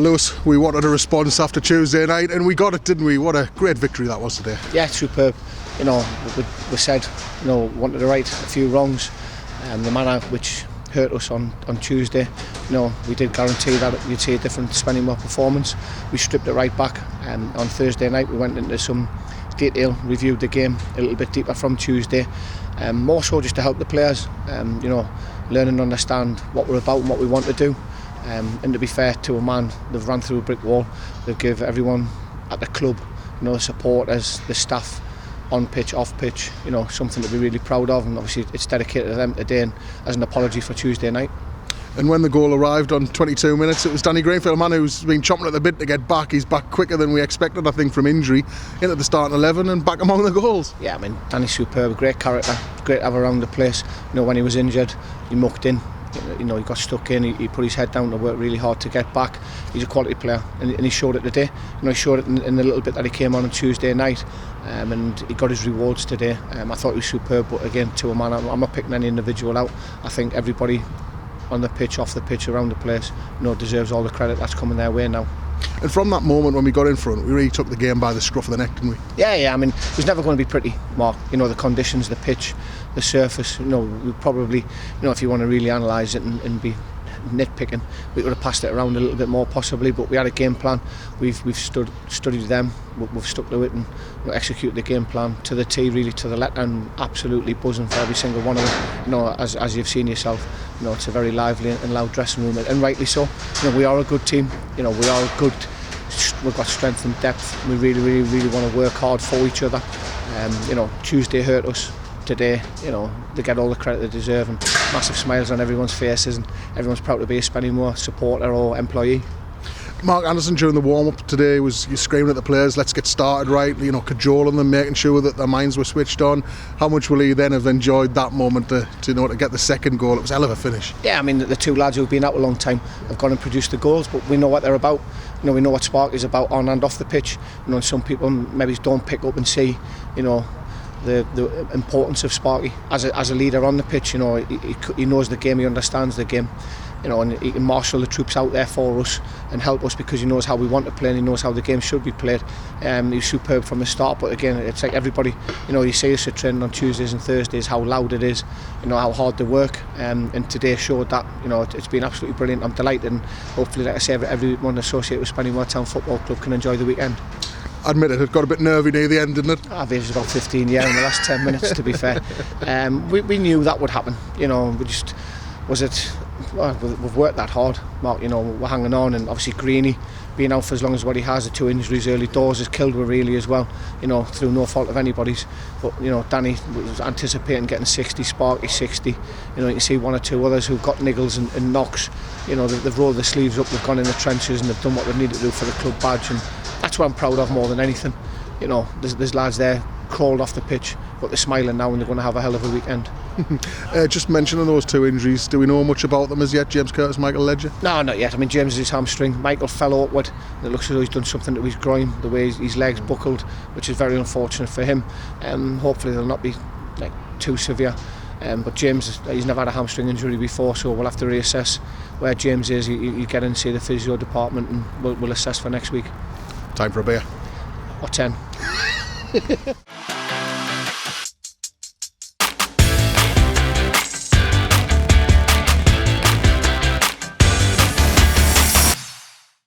Well, Lewis, we wanted a response after Tuesday night, and we got it, didn't we? What a great victory that was today. Yeah, superb. You know, we said, you know, wanted to right a few wrongs, and the manner which hurt us on Tuesday, you know, we did guarantee that you'd see a different Spennymoor performance. We stripped it right back, and on Thursday night we went into some detail, reviewed the game a little bit deeper from Tuesday, more so just to help the players, you know, learn and understand what we're about and what we want to do. And to be fair to a man, they've run through a brick wall. They've given everyone at the club, you know, the supporters, the staff, on pitch, off pitch, you know, something to be really proud of, and obviously it's dedicated to them today and as an apology for Tuesday night. And when the goal arrived on 22 minutes, it was Danny Greenfield, a man who's been chomping at the bit to get back. He's back quicker than we expected, I think, from injury, into the starting 11 and back among the goals. Yeah, I mean, Danny's superb, great character, great to have around the place. You know, when he was injured, he mucked in. You know, he got stuck in, he put his head down to work really hard to get back. He's a quality player, and he showed it today. You know, he showed it in the little bit that he came on Tuesday night, and he got his rewards today. I thought he was superb, but again, to a man, I'm not picking any individual out. I think everybody on the pitch, off the pitch, around the place, you know, deserves all the credit that's coming their way now. And from that moment when we got in front, we really took the game by the scruff of the neck, didn't we? Yeah, I mean, it was never going to be pretty, Mark. You know, the conditions, the pitch, the surface, you know, we probably, you know, if you want to really analyse it and be nitpicking, we could have passed it around a little bit more possibly, but we had a game plan. We've studied them, we've stuck to it, and executed the game plan to the T, really to the letter, and absolutely buzzing for every single one of them. You know, as you've seen yourself, you know, it's a very lively and loud dressing room, and rightly so. You know, we are a good team. You know, we are good. We've got strength and depth. We really want to work hard for each other. You know, Tuesday hurt us. Today, you know, they get all the credit they deserve, and massive smiles on everyone's faces, and everyone's proud to be a Spennymoor supporter or employee. Mark Anderson during the warm-up today was screaming at the players, let's get started right, you know, cajoling them, making sure that their minds were switched on. How much will he then have enjoyed that moment to get the second goal? It was a hell of a finish. Yeah, I mean, the two lads who've been out a long time have gone and produced the goals, but we know what they're about. You know, we know what Spark is about on and off the pitch. You know, some people maybe don't pick up and see, you know, the importance of Sparky as a leader on the pitch. You know, he knows the game, he understands the game, you know, and he can marshal the troops out there for us and help us because he knows how we want to play and he knows how the game should be played. He's superb from the start, but again, it's like everybody, you know, you see us at training on Tuesdays and Thursdays, how loud it is, you know, how hard they work, and today showed that. You know, it's been absolutely brilliant. I'm delighted, and hopefully, like I say, everyone associated with Spennymoor Town Football Club can enjoy the weekend. Admit it got a bit nervy near the end, didn't it? I've aged about 15 in the last 10 minutes, to be fair. We knew that would happen. You know, we've worked that hard, Mark. You know, we're hanging on, and obviously Greeny being out for as long as what he has, the two injuries early doors, has killed us really as well, you know, through no fault of anybody's. But, you know, Danny was anticipating getting 60, Sparky 60. You know, you can see one or two others who've got niggles and knocks. You know, they've rolled their sleeves up, they've gone in the trenches, and they've done what they need to do for the club badge, and that's what I'm proud of more than anything. You know, there's lads there crawled off the pitch, but they're smiling now and they're going to have a hell of a weekend. Just mentioning those two injuries, do we know much about them as yet? James Curtis, Michael Ledger? No, not yet. I mean, James is his hamstring. Michael fell awkward. It looks as though he's done something to his groin, the way his legs buckled, which is very unfortunate for him. Hopefully they'll not be like too severe. But James, he's never had a hamstring injury before, so we'll have to reassess where James is. You get in and see the physio department, and we'll assess for next week. Time for a beer. Or 10.